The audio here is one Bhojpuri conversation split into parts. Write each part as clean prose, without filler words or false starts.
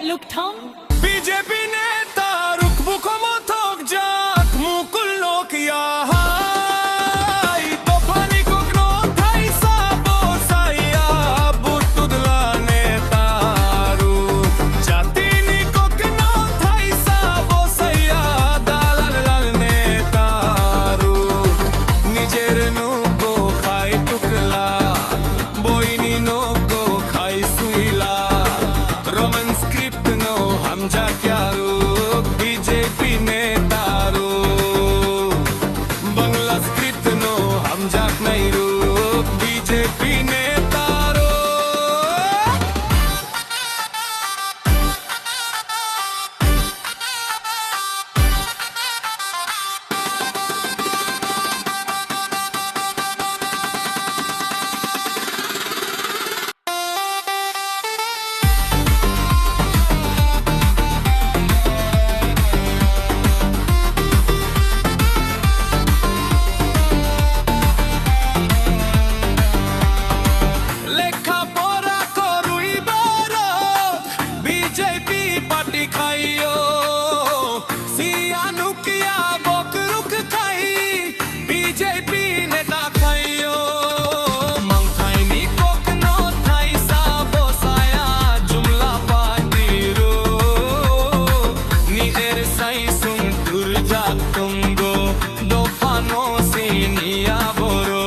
Luktham বিজেপি নেতা রুখবু ক্ষমতক যাক মুকুল লোকিয়া হাই তোফানি কোকনো থাইসা বসাইয়া বুতুদলা নেতারু জাতিনি কোকনো থাইসা বসাইয়া দালাল লাল নেতারু নিজের নুকো খাই টুকলা বইনি নুকো খাই সুইলা रोमन स्क्रिप्ट नो हम जा क्या रूप बीजेपी नेतारो बंगला स्क्रिप्ट नो हम जा नहीं रूप बीजेपी नेतारो खाइयो सियानु किया बकरुक खाई बीजेपी नेता खाइयो मंगथाइनी कोकनो थाइसा बसाया जुमला पादिरो निजेर साइसुम दुर्जा तुंगो दोफानो सिनिया बोरो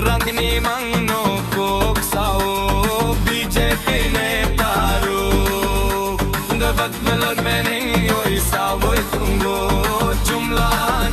रंगनी मंगनो कोक साओ BJP नेतारो Dapat melod mening yo isawoy tungo jumlah